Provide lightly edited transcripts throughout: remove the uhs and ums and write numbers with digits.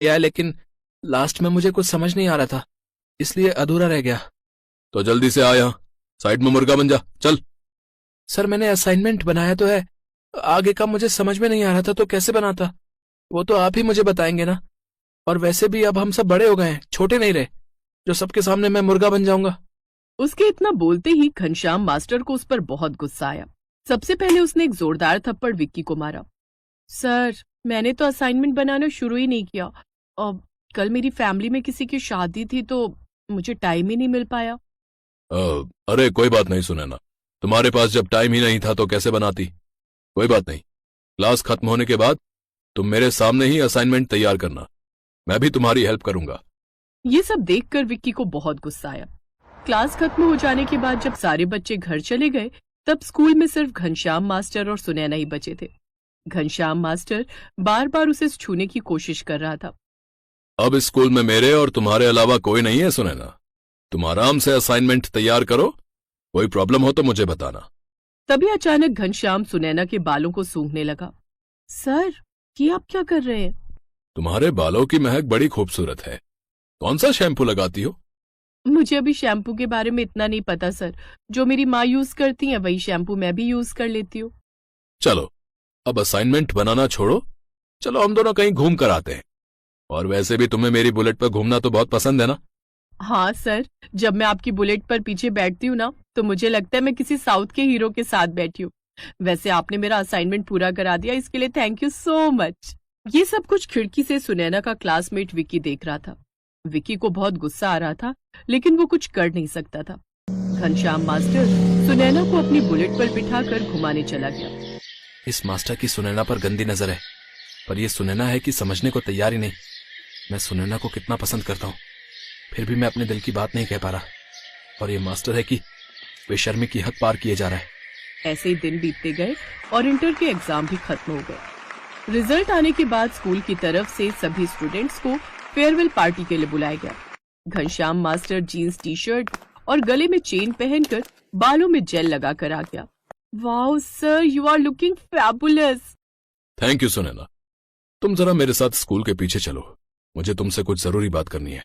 किया है, लेकिन लास्ट में मुझे कुछ समझ नहीं आ रहा था, इसलिए अधूरा रह गया। तो जल्दी से आ यहाँ, साइड में मुर्गा बन जा, चल। सर मैंने असाइनमेंट बनाया तो है, आगे का मुझे समझ में नहीं आ रहा था तो कैसे बनाता, वो तो आप ही मुझे बताएंगे ना। और वैसे भी अब हम सब बड़े हो गए हैं, छोटे नहीं रहे जो सबके सामने मैं मुर्गा बन जाऊंगा। उसके इतना बोलते ही घनश्याम मास्टर को उस पर बहुत गुस्सा आया। सबसे पहले उसने एक जोरदार थप्पड़ विक्की को मारा। सर, मैंने तो असाइनमेंट बनाना शुरू ही नहीं किया। अब कल मेरी फैमिली में किसी की शादी थी तो मुझे टाइम ही नहीं मिल पाया। अरे कोई बात नहीं सुनैना, तुम्हारे पास जब टाइम ही नहीं था तो कैसे बनाती। कोई बात नहीं, क्लास खत्म होने के बाद तुम मेरे सामने ही असाइनमेंट तैयार करना, मैं भी तुम्हारी हेल्प करूंगा। ये सब देखकर विक्की को बहुत गुस्सा आया। क्लास खत्म हो जाने के बाद जब सारे बच्चे घर चले गए तब स्कूल में सिर्फ घनश्याम मास्टर और सुनैना ही बचे थे। घनश्याम मास्टर बार बार उसे छूने की कोशिश कर रहा था। अब इस स्कूल में मेरे और तुम्हारे अलावा कोई नहीं है सुनैना, तुम आराम से असाइनमेंट तैयार करो, कोई प्रॉब्लम हो तो मुझे बताना। तभी अचानक घनश्याम सुनैना के बालों को सूंघने लगा। सर, ये आप क्या कर रहे हैं? तुम्हारे बालों की महक बड़ी खूबसूरत है, कौन सा शैम्पू लगाती हो? मुझे अभी शैम्पू के बारे में इतना नहीं पता सर, जो मेरी माँ यूज करती हैं वही शैम्पू मैं भी यूज कर लेती हूँ। चलो अब असाइनमेंट बनाना छोड़ो, चलो हम दोनों कहीं घूम कर आते हैं। और वैसे भी तुम्हें मेरी बुलेट पर घूमना तो बहुत पसंद है ना? हाँ सर, जब मैं आपकी बुलेट पर पीछे बैठती हूँ ना तो मुझे लगता है मैं किसी साउथ के हीरो के साथ बैठी हूँ। वैसे आपने मेरा असाइनमेंट पूरा करा दिया, इसके लिए थैंक यू सो मच। ये सब कुछ खिड़की से सुनैना का क्लासमेट विक्की देख रहा था। विक्की को बहुत गुस्सा आ रहा था लेकिन वो कुछ कर नहीं सकता था। घनश्याम मास्टर सुनैना को अपनी बुलेट पर बिठाकर घुमाने चला गया। इस मास्टर की सुनैना पर गंदी नजर है, पर यह सुनैना है कि समझने को तैयार ही नहीं। मैं सुनैना को कितना पसंद करता हूँ, फिर भी मैं अपने दिल की बात नहीं कह पा रहा, और ये मास्टर है कि बेशर्मी की हद पार किए जा रहा है। ऐसे ही दिन बीतते गए और इंटर के एग्जाम भी खत्म हो गए। रिजल्ट आने के बाद स्कूल की तरफ से सभी स्टूडेंट्स को फेयरवेल पार्टी के लिए बुलाया गया। Ghanshyam master jeans T shirt और गले में चेन पहनकर बालों में जेल लगाकर आ गया। Wow sir, you are looking fabulous. Thank you Sunaina, तुम जरा मेरे साथ स्कूल के पीछे चलो, मुझे तुमसे कुछ जरूरी बात करनी है।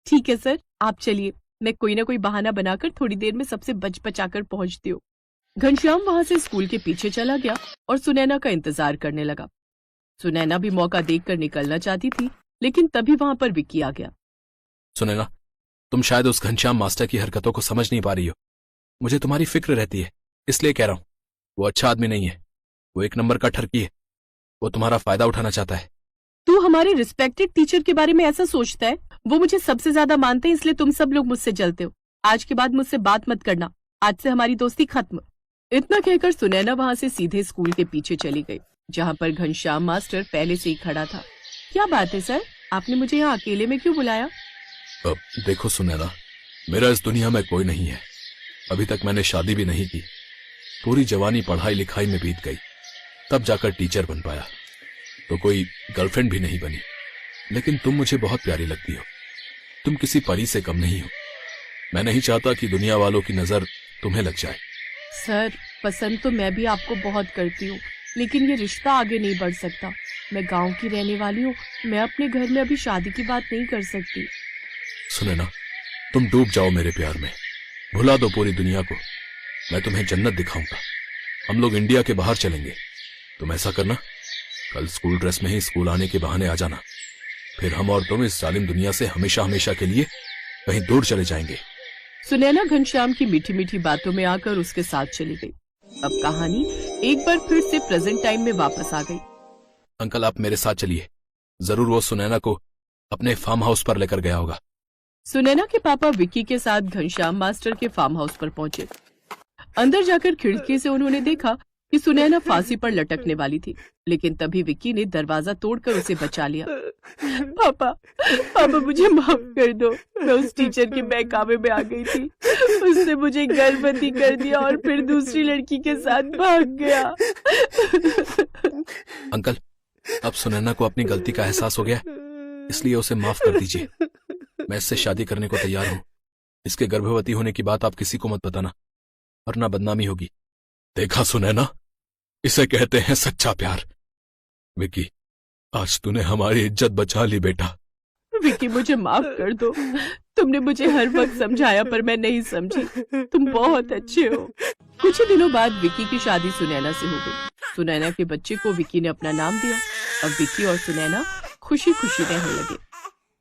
ठीक है सर, आप चलिए, मैं कोई ना कोई बहाना बनाकर थोड़ी देर में सबसे बच बचाकर पहुंचती हूँ। घनश्याम वहां से स्कूल के पीछे चला गया और सुनैना का इंतजार करने लगा। सुनैना भी मौका देखकर निकलना चाहती थी लेकिन तभी वहां पर विक्की आ गया। सुनैना, तुम शायद उस घनश्याम मास्टर की हरकतों को समझ नहीं पा रही हो। मुझे तुम्हारी फिक्र रहती है, इसलिए कह रहा हूं। वो अच्छा आदमी नहीं है, वो एक नंबर का ठरकी है, वो तुम्हारा फायदा उठाना चाहता है। तू हमारे रिस्पेक्टेड टीचर के बारे में ऐसा सोचता है? वो मुझे सबसे ज्यादा मानते हैं, इसलिए तुम सब लोग मुझसे जलते हो। आज के बाद मुझसे बात मत करना, आज से हमारी दोस्ती खत्म। इतना कहकर सुनैना वहां से सीधे स्कूल के पीछे चली गई, जहां पर घनश्याम मास्टर पहले से ही खड़ा था। क्या बात है सर, आपने मुझे यहाँ अकेले में क्यों बुलाया? अब देखो सुनैना, मेरा इस दुनिया में कोई नहीं है, अभी तक मैंने शादी भी नहीं की, पूरी जवानी पढ़ाई लिखाई में बीत गई, तब जाकर टीचर बन पाया, तो कोई गर्लफ्रेंड भी नहीं बनी। लेकिन तुम मुझे बहुत प्यारी लगती हो, तुम किसी परी से कम नहीं हो। मैं नहीं चाहता कि दुनिया वालों की नजर तुम्हें लग जाए। सर, पसंद तो मैं भी आपको बहुत करती हूँ, लेकिन ये रिश्ता आगे नहीं बढ़ सकता। मैं गांव की रहने वाली हूँ, मैं अपने घर में अभी शादी की बात नहीं कर सकती। सुनैना, तुम डूब जाओ मेरे प्यार में, भुला दो पूरी दुनिया को, मैं तुम्हें जन्नत दिखाऊंगा। हम लोग इंडिया के बाहर चलेंगे, तुम ऐसा करना, कल स्कूल ड्रेस में ही स्कूल आने के बहाने आ जाना, फिर हम और तुम इस जालिम दुनिया से हमेशा हमेशा के लिए कहीं दूर चले जाएंगे। सुनैना घनश्याम की मीठी मीठी बातों में आकर उसके साथ चली गई। अब कहानी एक बार फिर से प्रेजेंट टाइम में वापस आ गई। अंकल, आप मेरे साथ चलिए, जरूर वो सुनैना को अपने फार्म हाउस पर लेकर गया होगा। सुनैना के पापा विक्की के साथ घनश्याम मास्टर के फार्म हाउस पर पहुंचे। अंदर जाकर खिड़की से उन्होंने देखा कि सुनैना फांसी पर लटकने वाली थी, लेकिन तभी विक्की ने दरवाजा तोड़कर उसे बचा लिया। पापा, पापा मुझे माफ कर दो, मैं उस टीचर के बहकावे में आ गई थी, उसने मुझे गर्भवती कर दिया और फिर दूसरी लड़की के साथ भाग गया। अंकल, अब सुनैना को अपनी गलती का एहसास हो गया, इसलिए उसे माफ कर दीजिए। मैं इससे शादी करने को तैयार हूं। इसके गर्भवती होने की बात आप किसी को मत बताना, वरना बदनामी होगी। देखा सुनैना, इसे कहते हैं सच्चा प्यार। विक्की, आज तूने हमारी इज्जत बचा ली बेटा। विकी मुझे माफ कर दो। तुमने मुझे हर वक्त समझाया पर मैं नहीं समझी। तुम बहुत अच्छे हो। कुछ ही दिनों बाद विकी की शादी सुनैना से हो गई। सुनैना के बच्चे को विकी ने अपना नाम दिया। अब विकी और सुनैना खुशी खुशी रहने लगे।